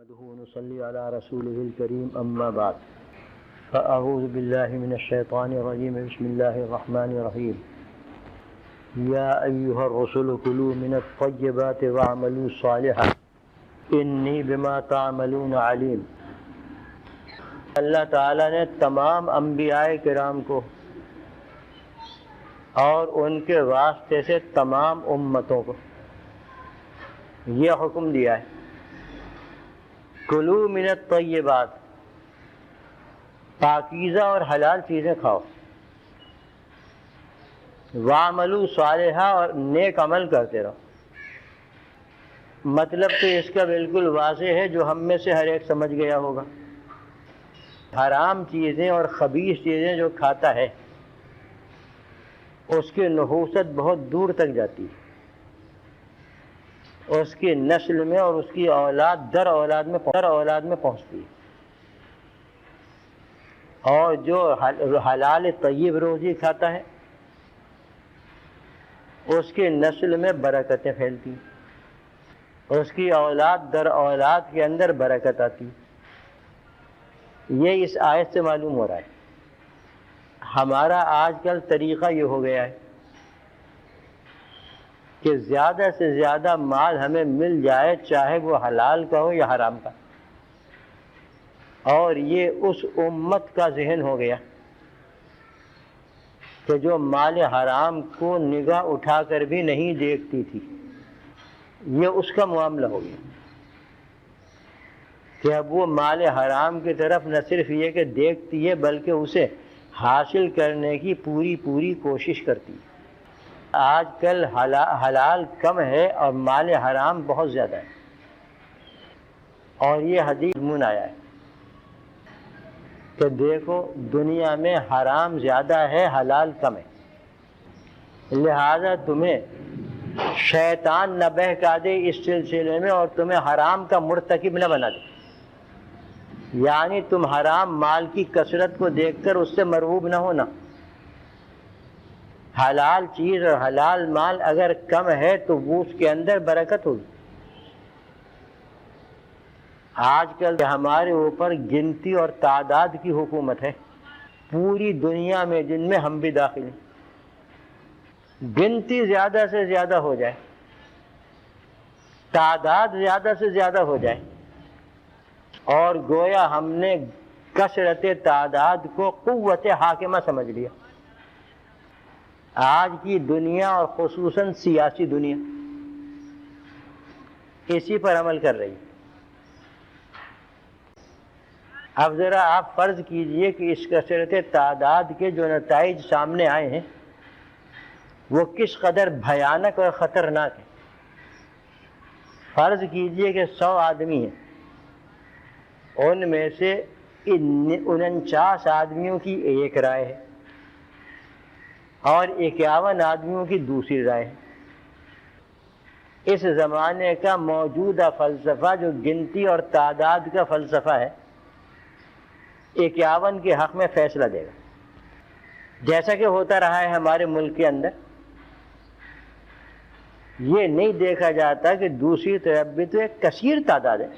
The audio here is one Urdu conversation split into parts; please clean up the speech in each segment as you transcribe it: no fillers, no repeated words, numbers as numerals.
نحمده ونصلي على رسوله الكريم أما بعد فأعوذ بالله من الشيطان الرجيم بسم الله الرحمن الرحيم يا أيها الرسل كلوا من الطيبات واعملوا صالحا إني بما تعملون عليم۔ اللہ تعالیٰ نے تمام انبیاء کرام کو اور ان کے واسطے سے تمام امتوں کو یہ حکم دیا ہے، کلو من الطیبات، پاکیزہ اور حلال چیزیں کھاؤ، وعملوا صالحا، اور نیک عمل کرتے رہو۔ مطلب تو اس کا بالکل واضح ہے، جو ہم میں سے ہر ایک سمجھ گیا ہوگا۔ حرام چیزیں اور خبیث چیزیں جو کھاتا ہے اس کی نحوست بہت دور تک جاتی ہے، اس کی نسل میں اور اس کی اولاد در اولاد میں پہنچتی ہے۔ اور جو حلال طیب روزی کھاتا ہے اس کی نسل میں برکتیں پھیلتی ہیں، اس کی اولاد در اولاد کے اندر برکت آتی ہے۔ یہ اس آیت سے معلوم ہو رہا ہے۔ ہمارا آج کل طریقہ یہ ہو گیا ہے کہ زیادہ سے زیادہ مال ہمیں مل جائے، چاہے وہ حلال کا ہو یا حرام کا، اور یہ اس امت کا ذہن ہو گیا کہ جو مال حرام کو نگاہ اٹھا کر بھی نہیں دیکھتی تھی، یہ اس کا معاملہ ہو گیا کہ اب وہ مال حرام کی طرف نہ صرف یہ کہ دیکھتی ہے بلکہ اسے حاصل کرنے کی پوری کوشش کرتی ہے۔ آج کل حلال کم ہے اور مال حرام بہت زیادہ ہے، اور یہ حدیث مضمون آیا ہے کہ دیکھو دنیا میں حرام زیادہ ہے، حلال کم ہے، لہذا تمہیں شیطان نہ بہکا دے اس سلسلے میں اور تمہیں حرام کا مرتکب نہ بنا دے، یعنی تم حرام مال کی کثرت کو دیکھ کر اس سے مرغوب نہ ہونا۔ حلال چیز اور حلال مال اگر کم ہے تو وہ اس کے اندر برکت ہوگی۔ آج کل ہمارے اوپر گنتی اور تعداد کی حکومت ہے پوری دنیا میں، جن میں ہم بھی داخل ہیں۔ گنتی زیادہ سے زیادہ ہو جائے، تعداد زیادہ سے زیادہ ہو جائے، اور گویا ہم نے کثرت تعداد کو قوت حاکمہ سمجھ لیا۔ آج کی دنیا اور خصوصاً سیاسی دنیا اسی پر عمل کر رہی ہے۔ اب ذرا آپ فرض کیجئے کہ اس کثرت تعداد کے جو نتائج سامنے آئے ہیں وہ کس قدر بھیانک اور خطرناک ہیں۔ فرض کیجئے کہ 100 آدمی ہیں، ان میں سے 49 آدمیوں کی ایک رائے ہے اور 51 آدمیوں کی دوسری رائے ہے۔ اس زمانے کا موجودہ فلسفہ جو گنتی اور تعداد کا فلسفہ ہے، 51 کے حق میں فیصلہ دے گا، جیسا کہ ہوتا رہا ہے ہمارے ملک کے اندر۔ یہ نہیں دیکھا جاتا کہ دوسری طرف بھی تو ایک کثیر تعداد ہے۔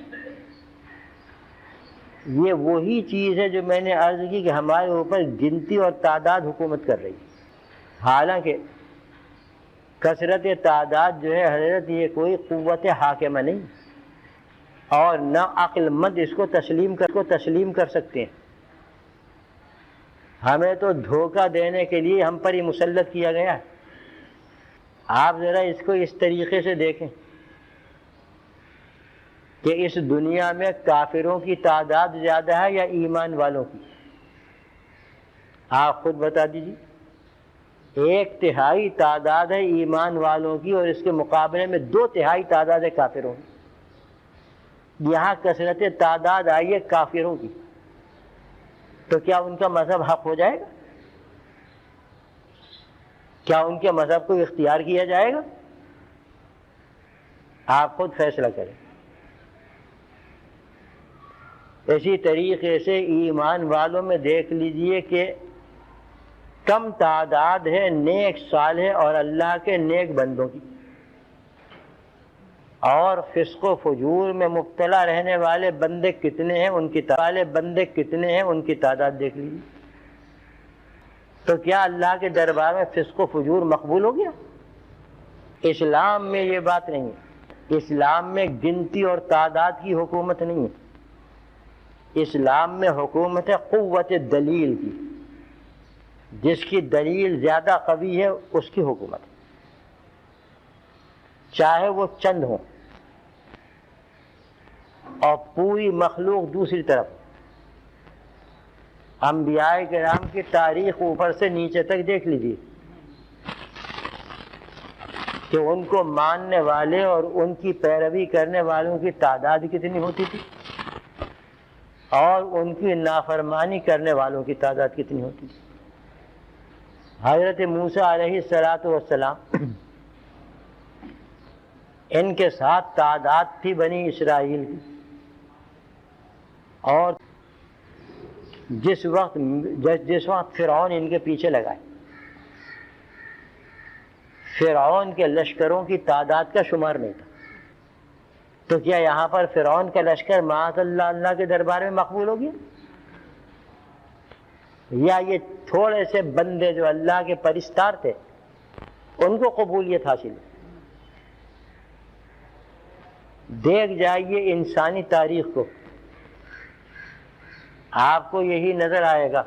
یہ وہی چیز ہے جو میں نے عرض کی کہ ہمارے اوپر گنتی اور تعداد حکومت کر رہی ہے۔ حالانکہ کثرت تعداد جو ہے حضرت، یہ کوئی قوت حاکمہ نہیں، اور نہ عقل مند اس کو تسلیم کر سکتے ہیں۔ ہمیں تو دھوکہ دینے کے لیے ہم پر ہی مسلط کیا گیا ہے۔ آپ ذرا اس کو اس طریقے سے دیکھیں کہ اس دنیا میں کافروں کی تعداد زیادہ ہے یا ایمان والوں کی؟ آپ خود بتا دیجیے۔ 1/3 تعداد ہے ایمان والوں کی اور اس کے مقابلے میں 2/3 تعداد ہے کافروں کی۔ یہاں کثرت تعداد آئی ہے کافروں کی، تو کیا ان کا مذہب حق ہو جائے گا؟ کیا ان کے مذہب کو اختیار کیا جائے گا؟ آپ خود فیصلہ کریں۔ اسی طریقے سے ایمان والوں میں دیکھ لیجئے کہ کم تعداد ہے نیک صالح اور اللہ کے نیک بندوں کی، اور فسق و فجور میں مبتلا رہنے والے بندے کتنے ہیں ان کی تعداد دیکھ لیجیے. تو کیا اللہ کے دربار میں فسق و فجور مقبول ہو گیا؟ اسلام میں یہ بات نہیں ہے. اسلام میں گنتی اور تعداد کی حکومت نہیں ہے. اسلام میں حکومت ہے قوت دلیل کی. جس کی دلیل زیادہ قوی ہے اس کی حکومت ہے، چاہے وہ چند ہوں اور پوری مخلوق دوسری طرف. انبیاء کرام کی تاریخ اوپر سے نیچے تک دیکھ لیجیے کہ ان کو ماننے والے اور ان کی پیروی کرنے والوں کی تعداد کتنی ہوتی تھی اور ان کی نافرمانی کرنے والوں کی تعداد کتنی ہوتی تھی. حضرت موسیٰ علیہ السلام ان کے ساتھ تعداد تھی بنی اسرائیل کی، اور جس وقت فرعون ان کے پیچھے لگائے، فرعون کے لشکروں کی تعداد کا شمار نہیں تھا. تو کیا یہاں پر فرعون کا لشکر معاذ اللہ اللہ کے دربار میں مقبول ہو گیا؟ یا یہ تھوڑے سے بندے جو اللہ کے پرستار تھے ان کو قبولیت حاصل ہے؟ دیکھ جائیے انسانی تاریخ کو، آپ کو یہی نظر آئے گا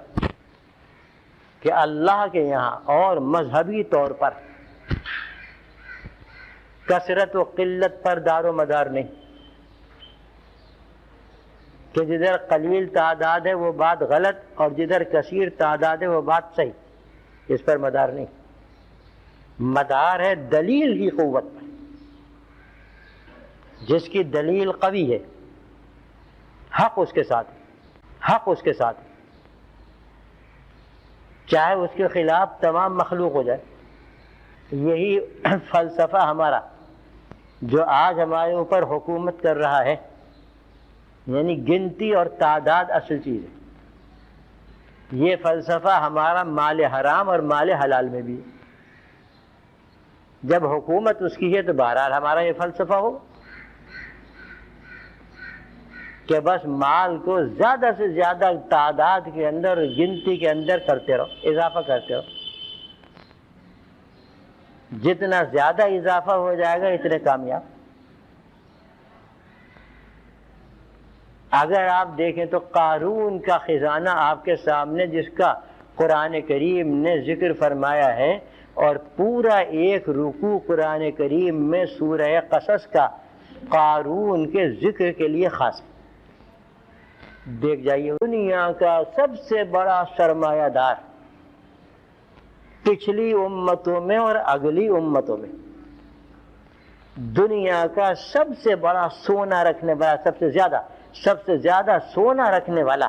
کہ اللہ کے یہاں اور مذہبی طور پر کثرت و قلت پر دار و مدار نہیں، کہ جدھر قلیل تعداد ہے وہ بات غلط اور جدھر کثیر تعداد ہے وہ بات صحیح. اس پر مدار نہیں، مدار ہے دلیل کی قوت پر. جس کی دلیل قوی ہے حق اس کے ساتھ، چاہے اس کے خلاف تمام مخلوق ہو جائے. یہی فلسفہ ہمارا جو آج ہمارے اوپر حکومت کر رہا ہے، یعنی گنتی اور تعداد اصل چیز ہے. یہ فلسفہ ہمارا مال حرام اور مال حلال میں بھی ہے. جب حکومت اس کی ہے تو بہرحال ہمارا یہ فلسفہ ہو کہ بس مال کو زیادہ سے زیادہ تعداد کے اندر، گنتی کے اندر کرتے رہو، اضافہ کرتے رہو. جتنا زیادہ اضافہ ہو جائے گا اتنے کامیاب. اگر آپ دیکھیں تو قارون کا خزانہ آپ کے سامنے، جس کا قرآن کریم نے ذکر فرمایا ہے، اور پورا ایک رکوع قرآن کریم میں سورہ قصص کا قارون کے ذکر کے لیے خاص ہے. دیکھ جائیے، دنیا کا سب سے بڑا سرمایہ دار پچھلی امتوں میں اور اگلی امتوں میں، دنیا کا سب سے بڑا سونا رکھنے والا، سب سے زیادہ سونا رکھنے والا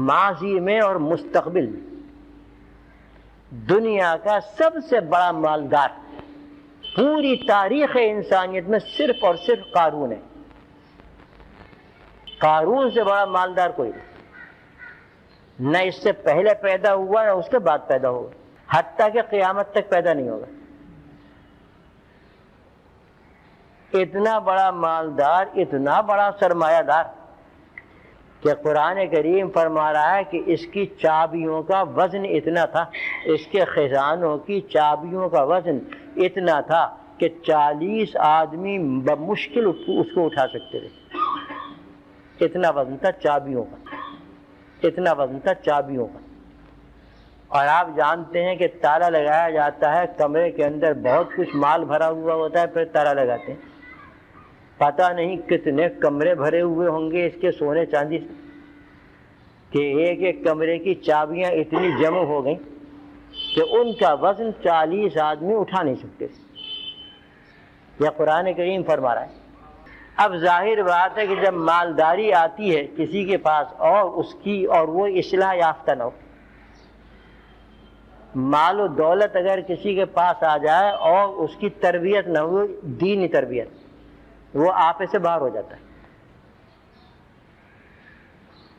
ماضی میں اور مستقبل میں، دنیا کا سب سے بڑا مالدار پوری تاریخ انسانیت میں صرف اور صرف قارون ہے. قارون سے بڑا مالدار کوئی نہیں، نہ اس سے پہلے پیدا ہوا نہ اس کے بعد پیدا ہوگا، حتیٰ کہ قیامت تک پیدا نہیں ہوگا. اتنا بڑا مالدار، اتنا بڑا سرمایہ دار کہ قرآن کریم فرما رہا ہے کہ اس کی چابیوں کا وزن اتنا تھا، اس کے خزانوں کی چابیوں کا وزن اتنا تھا کہ 40 آدمی بمشکل اس کو اٹھا سکتے تھے. اتنا وزن تھا چابیوں کا. اور آپ جانتے ہیں کہ تالا لگایا جاتا ہے، کمرے کے اندر بہت کچھ مال بھرا ہوا ہوتا ہے، پھر تالا لگاتے ہیں. پتہ نہیں کتنے کمرے بھرے ہوئے ہوں گے اس کے سونے چاندی سے، کہ ایک ایک کمرے کی چابیاں اتنی جمع ہو گئیں کہ ان کا وزن 40 آدمی اٹھا نہیں سکتے. یہ قرآن کریم فرما رہا ہے. اب ظاہر بات ہے کہ جب مالداری آتی ہے کسی کے پاس اور وہ اصلاح یافتہ نہ ہو، مال و دولت اگر کسی کے پاس آ جائے اور اس کی تربیت نہ ہو، دینی تربیت، وہ آپے سے باہر ہو جاتا ہے.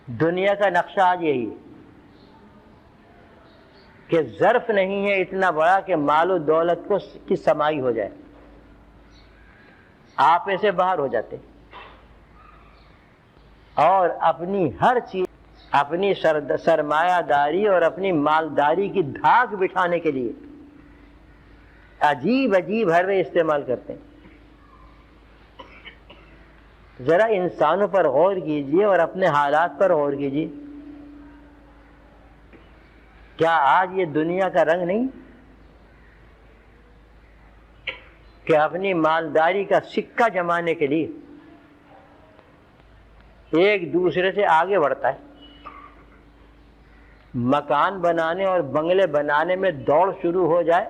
دنیا کا نقشہ آج یہی ہے کہ ظرف نہیں ہے اتنا بڑا کہ مال و دولت کی سمائی ہو جائے. آپے سے باہر ہو جاتے اور اپنی ہر چیز، اپنی سرمایہ داری اور اپنی مالداری کی دھاک بٹھانے کے لیے عجیب عجیب حربے استعمال کرتے ہیں۔ ذرا انسانوں پر غور کیجئے اور اپنے حالات پر غور کیجئے، کیا آج یہ دنیا کا رنگ نہیں کہ اپنی مالداری کا سکہ جمانے کے لیے ایک دوسرے سے آگے بڑھتا ہے؟ مکان بنانے اور بنگلے بنانے میں دوڑ شروع ہو جائے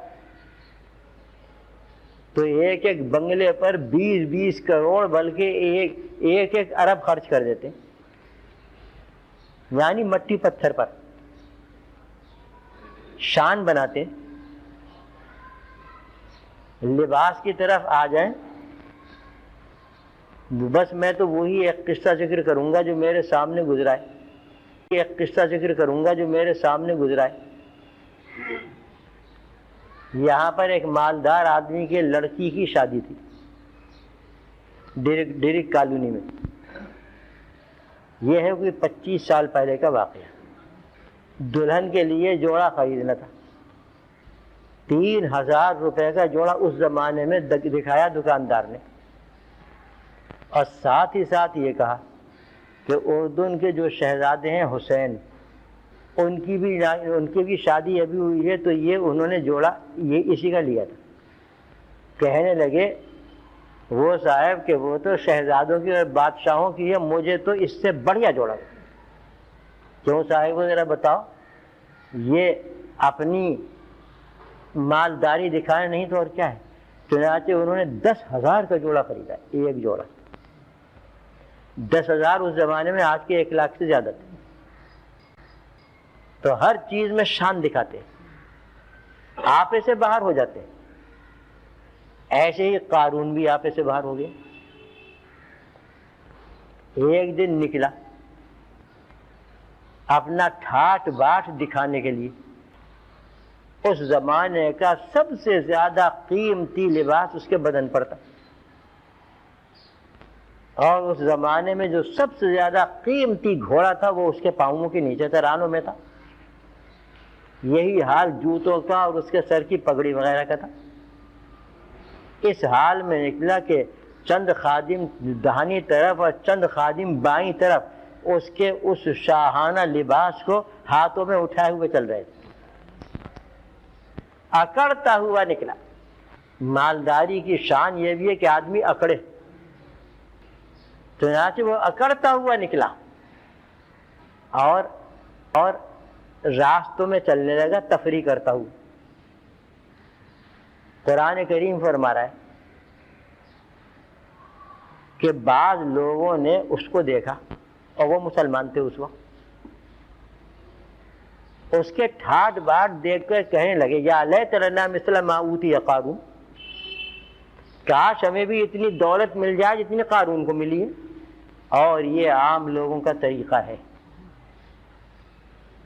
تو ایک ایک بنگلے پر 20-20 کروڑ بلکہ ایک ارب خرچ کر دیتے، یعنی مٹی پتھر پر شان بناتے۔ لباس کی طرف آ جائیں، بس میں تو وہی ایک قصہ ذکر کروں گا جو میرے سامنے گزرا ہے، ایک قصہ ذکر کروں گا جو میرے سامنے گزرا ہے۔ یہاں پر ایک مالدار آدمی کے لڑکی کی شادی تھی ڈیرک کالونی میں، یہ ہے کوئی 25 سال پہلے کا واقعہ۔ دلہن کے لیے جوڑا خریدنا تھا، 3000 روپے کا جوڑا اس زمانے میں دکھایا دکاندار نے، اور ساتھ ہی ساتھ یہ کہا کہ اردن کے جو شہزادے ہیں حسین، ان کی بھی شادی ابھی ہوئی ہے، تو یہ انہوں نے جوڑا یہ اسی کا لیا تھا۔ کہنے لگے وہ صاحب کہ وہ تو شہزادوں کی اور بادشاہوں کی ہے، مجھے تو اس سے بڑھیا جوڑا۔ کیوں صاحب کو ذرا بتاؤ، یہ اپنی مالداری دکھانا نہیں تو اور کیا ہے؟ چنانچہ انہوں نے 10,000 کا جوڑا خریدا، ایک جوڑا۔ 10,000 اس زمانے میں آج کے 1 لاکھ سے زیادہ تھے۔ تو ہر چیز میں شان دکھاتے، آپے سے باہر ہو جاتے۔ ایسے ہی قارون بھی آپے سے باہر ہو گئے۔ ایک دن نکلا اپنا ٹھاٹ باٹ دکھانے کے لیے، اس زمانے کا سب سے زیادہ قیمتی لباس اس کے بدن پر تھا، اور اس زمانے میں جو سب سے زیادہ قیمتی گھوڑا تھا وہ اس کے پاؤں کے نیچے تھا، رانوں میں تھا۔ یہی حال جوتوں کا اور اس کے سر کی پگڑی وغیرہ کا تھا۔ اس حال میں نکلا کہ چند خادم داہنی طرف اور چند خادم بائیں طرف اس کے اس شاہانہ لباس کو ہاتھوں میں اٹھائے ہوئے چل رہے تھے۔ اکڑتا ہوا نکلا۔ مالداری کی شان یہ بھی ہے کہ آدمی اکڑے، چنانچہ وہ اکڑتا ہوا نکلا اور راستوں میں چلنے لگا تفریح کرتا ہوا۔ قرآن کریم فرما رہا ہے کہ بعض لوگوں نے اس کو دیکھا، اور وہ مسلمان تھے اس وقت، اس کے ٹھاٹ باٹ دیکھ کر کہنے لگے یا لیت لنا مثل ما اوتی قارون، کاش ہمیں بھی اتنی دولت مل جائے جتنی قارون کو ملی ہے۔ اور یہ عام لوگوں کا طریقہ ہے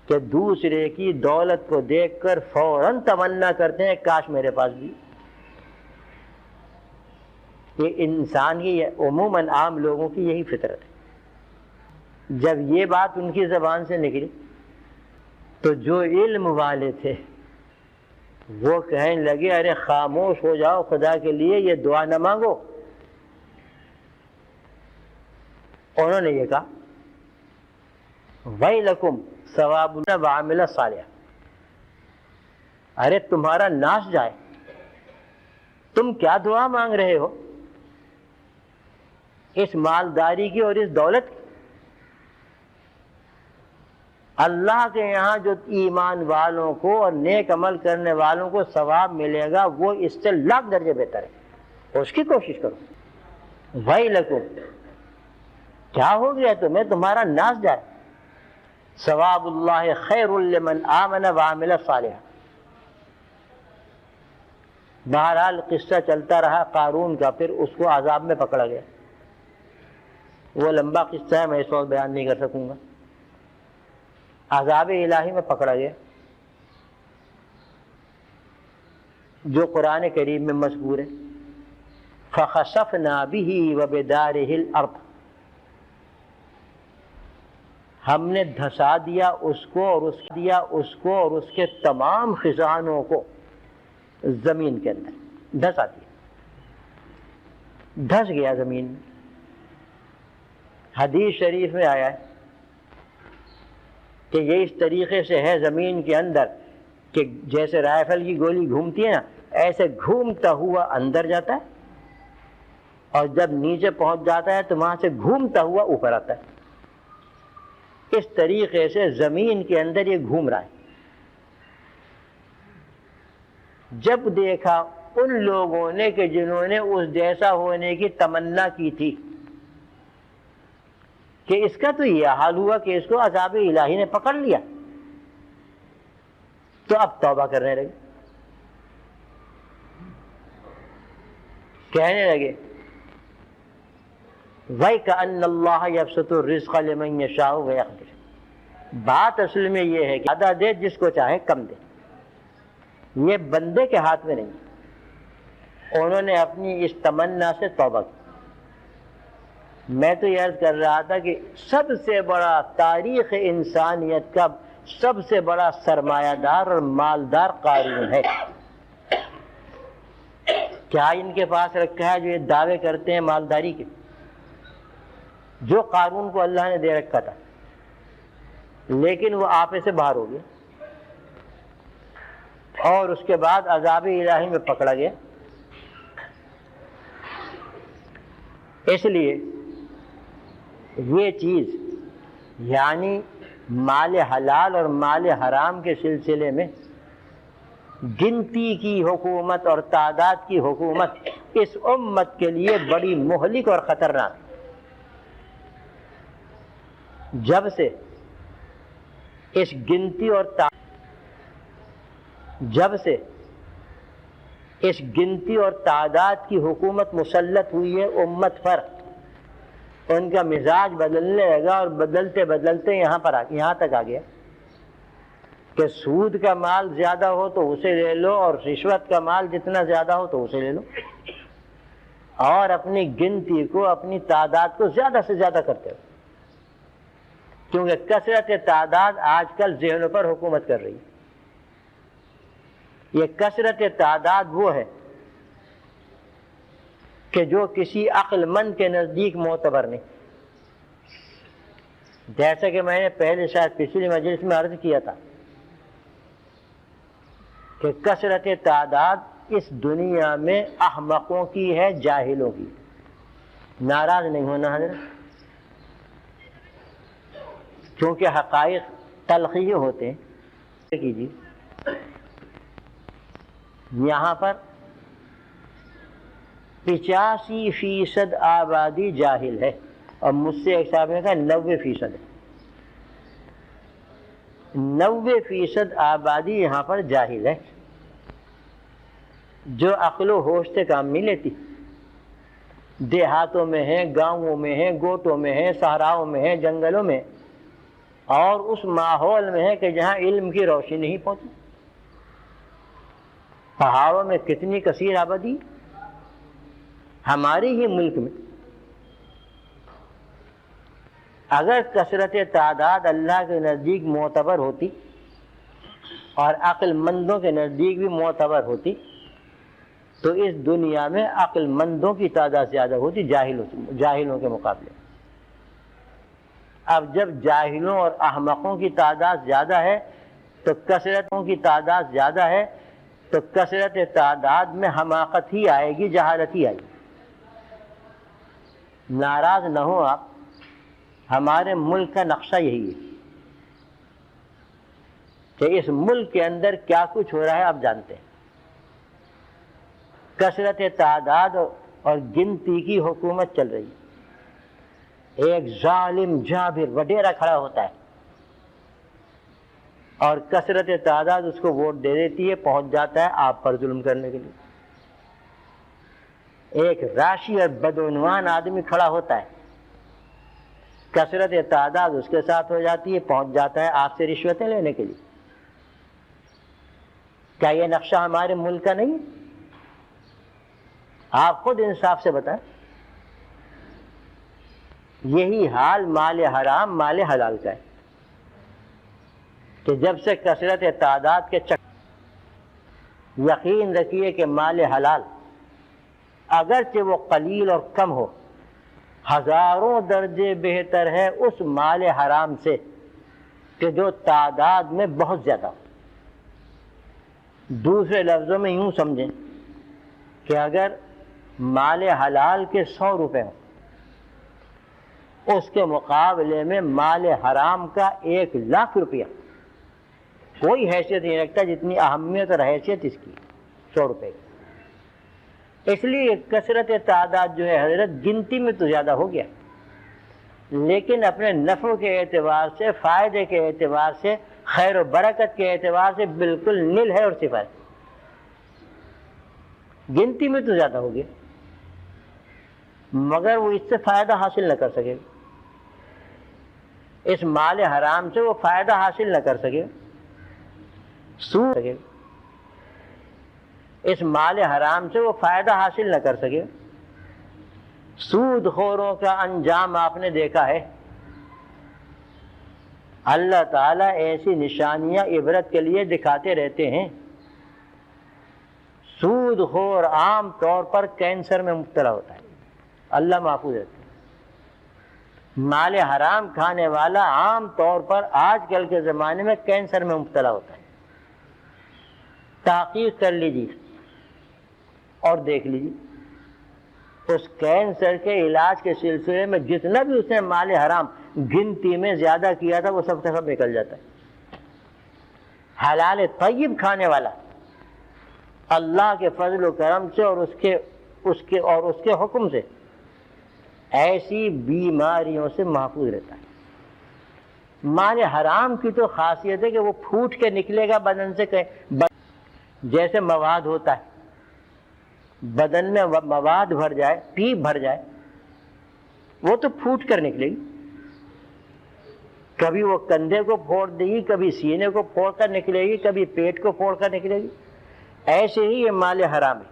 کہ دوسرے کی دولت کو دیکھ کر فوراً تمنا کرتے ہیں کاش میرے پاس بھی۔ یہ انسان کی، عموماً عام لوگوں کی یہی فطرت ہے۔ جب یہ بات ان کی زبان سے نکلی تو جو علم والے تھے وہ کہنے لگے ارے خاموش ہو جاؤ، خدا کے لیے یہ دعا نہ مانگو۔ انہوں نے یہ کہا وَيْلَكُمْ ثَوَابُ وَعَمِلَ صَالِحًا، ارے تمہارا ناش جائے، تم کیا دعا مانگ رہے ہو اس مالداری کی اور اس دولت کی؟ اللہ کے یہاں جو ایمان والوں کو اور نیک عمل کرنے والوں کو ثواب ملے گا وہ اس سے 1,00,000 درجے بہتر ہے، اس کی کوشش کرو۔ وَيْلَكُمْ، کیا ہو گیا تمہیں، تمہارا ناش جائے۔ ثواب اللہ خیر لمن آمن وعمل صالحا۔ بہرحال قصہ چلتا رہا قارون کا، پھر اس کو عذاب میں پکڑا گیا۔ وہ لمبا قصہ ہے، میں اس وقت بیان نہیں کر سکوں گا۔ عذاب الہی میں پکڑا گیا جو قرآن کریم میں مذکور ہے۔ فخسفنا به وبداره الارض، ہم نے دھسا دیا اس کو اور اس کے تمام خزانوں کو زمین کے اندر دھسا دیا، دھس گیا زمین میں۔ حدیث شریف میں آیا ہے کہ یہ اس طریقے سے ہے زمین کے اندر کہ جیسے رائفل کی گولی گھومتی ہے نا، ایسے گھومتا ہوا اندر جاتا ہے اور جب نیچے پہنچ جاتا ہے تو وہاں سے گھومتا ہوا اوپر آتا ہے۔ اس طریقے سے زمین کے اندر یہ گھوم رہا ہے۔ جب دیکھا ان لوگوں نے کہ جنہوں نے اس جیسا ہونے کی تمنا کی تھی کہ اس کا تو یہ حال ہوا کہ اس کو عذاب الہی نے پکڑ لیا، تو اب توبہ کرنے لگے، کہنے لگے وَيْكَأَنَّ اللَّهَ يَبْسُطُ الرِّزْقَ لِمَن يَشَاءُ وَيَقْدِرُ۔ بات اصل میں یہ ہے کہ زیادہ دے جس کو چاہے کم دے، یہ بندے کے ہاتھ میں نہیں۔ انہوں نے اپنی اس تمنا سے توبہ کی۔ میں تو یہ عرض کر رہا تھا کہ سب سے بڑا تاریخ انسانیت کا سب سے بڑا سرمایہ دار اور مالدار قارون ہے۔ کیا ان کے پاس رکھا ہے جو یہ دعوے کرتے ہیں مالداری کے؟ جو قارون کو اللہ نے دے رکھا تھا، لیکن وہ آپے سے باہر ہو گیا اور اس کے بعد عذاب الہی میں پکڑا گیا۔ اس لیے یہ چیز یعنی مال حلال اور مال حرام کے سلسلے میں گنتی کی حکومت اور تعداد کی حکومت اس امت کے لیے بڑی مہلک اور خطرناک۔ جب سے اس گنتی اور تعداد کی حکومت مسلط ہوئی ہے امت پر، ان کا مزاج بدلنے لگا اور بدلتے بدلتے یہاں تک آ گیا کہ سود کا مال زیادہ ہو تو اسے لے لو اور رشوت کا مال جتنا زیادہ ہو تو اسے لے لو، اور اپنی گنتی کو اپنی تعداد کو زیادہ سے زیادہ کرتے ہو، کیونکہ کثرت تعداد آج کل ذہنوں پر حکومت کر رہی ہے۔ یہ کثرت تعداد وہ ہے کہ جو کسی عقل مند کے نزدیک معتبر نہیں۔ جیسا کہ میں نے پہلے شاید پچھلی مجلس میں عرض کیا تھا کہ کثرت تعداد اس دنیا میں احمقوں کی ہے، جاہلوں کی۔ ناراض نہیں ہونا حضرت، کیونکہ حقائق تلخ یہ ہوتے ہیں۔ کیجیے یہاں پر 85% آبادی جاہل ہے، اور مجھ سے ایک صاحب نے کہا 90% ہے۔ 90% آبادی یہاں پر جاہل ہے، جو عقل و ہوش سے کام نہیں لیتی۔ دیہاتوں میں ہیں، گاؤں میں ہیں، گوٹوں میں ہیں، صحراؤں میں ہیں، جنگلوں میں، اور اس ماحول میں ہے کہ جہاں علم کی روشنی نہیں پہنچی۔ پہاڑوں میں کتنی کثیر آبادی، ہمارے ہی ملک میں۔ اگر کثرت تعداد اللہ کے نزدیک معتبر ہوتی اور عقل مندوں کے نزدیک بھی معتبر ہوتی تو اس دنیا میں عقل مندوں کی تعداد زیادہ ہوتی جاہلوں کے مقابلے۔ اب جب جاہلوں اور احمقوں کی تعداد زیادہ ہے تو کثرتوں کی تعداد زیادہ ہے تو کثرت تعداد میں حماقت ہی آئے گی، جہالت ہی آئے گی۔ ناراض نہ ہو آپ، ہمارے ملک کا نقشہ یہی ہے کہ اس ملک کے اندر کیا کچھ ہو رہا ہے آپ جانتے ہیں۔ کثرت تعداد اور گنتی کی حکومت چل رہی ہے۔ ایک ظالم جابر وڈیرا کھڑا ہوتا ہے اور کثرت تعداد اس کو ووٹ دے دیتی ہے، پہنچ جاتا ہے آپ پر ظلم کرنے کے لیے۔ ایک راشی اور بدعنوان آدمی کھڑا ہوتا ہے، کثرت تعداد اس کے ساتھ ہو جاتی ہے، پہنچ جاتا ہے آپ سے رشوتیں لینے کے لیے۔ کیا یہ نقشہ ہمارے ملک کا نہیں؟ آپ خود انصاف سے بتائیں. یہی حال مال حرام مال حلال کا ہے کہ جب سے کثرت تعداد کے یقین رکھیے کہ مال حلال اگرچہ وہ قلیل اور کم ہو ہزاروں درجے بہتر ہے اس مال حرام سے کہ جو تعداد میں بہت زیادہ ہو. دوسرے لفظوں میں یوں سمجھیں کہ اگر مال حلال کے 100 روپے ہوں اس کے مقابلے میں مال حرام کا 1,00,000 روپیہ کوئی حیثیت نہیں رکھتا جتنی اہمیت اور حیثیت اس کی 100 روپے کی. اس لیے کثرت تعداد جو ہے حضرت گنتی میں تو زیادہ ہو گیا لیکن اپنے نفع کے اعتبار سے فائدے کے اعتبار سے خیر و برکت کے اعتبار سے بالکل نل ہے اور صفر. گنتی میں تو زیادہ ہو گیا مگر وہ اس سے فائدہ حاصل نہ کر سکے. اس مال حرام سے وہ فائدہ حاصل نہ کر سکے. سود اس مال حرام سے وہ فائدہ حاصل نہ کر سکے. سود خوروں کا انجام آپ نے دیکھا ہے. اللہ تعالیٰ ایسی نشانیاں عبرت کے لیے دکھاتے رہتے ہیں. سود خور عام طور پر کینسر میں مبتلا ہوتا ہے، اللہ محفوظ رہتا ہے. مال حرام کھانے والا عام طور پر آج کل کے زمانے میں کینسر میں مبتلا ہوتا ہے. تحقیق کر لیجیے اور دیکھ لیجیے اس کینسر کے علاج کے سلسلے میں جتنا بھی اس نے مال حرام گنتی میں زیادہ کیا تھا وہ سب کا سب نکل جاتا ہے. حلال طیب کھانے والا اللہ کے فضل و کرم سے اور اس کے حکم سے ایسی بیماریوں سے محفوظ رہتا ہے. مال حرام کی تو خاصیت ہے کہ وہ پھوٹ کے نکلے گا بدن سے. جیسے مواد ہوتا ہے بدن میں مواد بھر جائے، پیپ بھر جائے، وہ تو پھوٹ کر نکلے گی. کبھی وہ کندھے کو پھوڑ دے گی، کبھی سینے کو پھوڑ کر نکلے گی، کبھی پیٹ کو پھوڑ کر نکلے گی. ایسے ہی یہ مال حرام ہے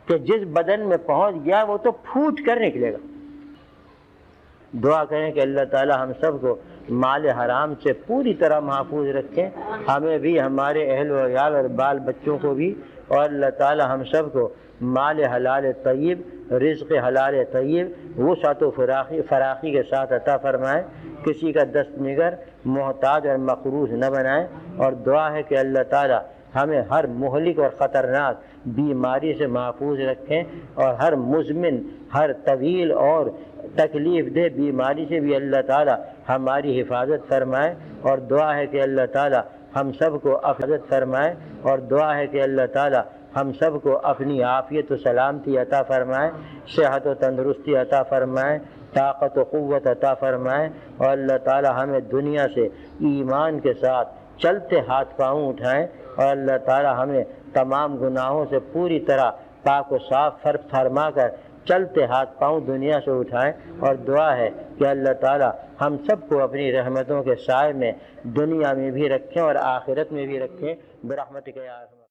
کہ جس بدن میں پہنچ گیا وہ تو پھوٹ کر نکلے گا. دعا کریں کہ اللہ تعالی ہم سب کو مال حرام سے پوری طرح محفوظ رکھیں، ہمیں بھی، ہمارے اہل و عیال اور بال بچوں کو بھی، اور اللہ تعالی ہم سب کو مال حلال طیب، رزق حلال طیب وسعت و فراخی کے ساتھ عطا فرمائیں. کسی کا دست نگر محتاج اور مقروض نہ بنائیں. اور دعا ہے کہ اللہ تعالی ہمیں ہر مہلک اور خطرناک بیماری سے محفوظ رکھیں اور ہر مزمن، ہر طویل اور تکلیف دہ بیماری سے بھی اللہ تعالی ہماری حفاظت فرمائے. اور دعا ہے کہ اللہ تعالی ہم سب کو حفاظت فرمائے. اور دعا ہے کہ اللہ تعالی ہم سب کو اپنی عافیت و سلامتی عطا فرمائے، صحت و تندرستی عطا فرمائے، طاقت و قوت عطا فرمائے. اور اللہ تعالی ہمیں دنیا سے ایمان کے ساتھ چلتے ہاتھ پاؤں اٹھائیں. اور اللہ تعالی ہمیں تمام گناہوں سے پوری طرح پاک و صاف فرما کر چلتے ہاتھ پاؤں دنیا سے اٹھائیں. اور دعا ہے کہ اللہ تعالی ہم سب کو اپنی رحمتوں کے سائے میں دنیا میں بھی رکھیں اور آخرت میں بھی رکھیں برحمتک یا ارحم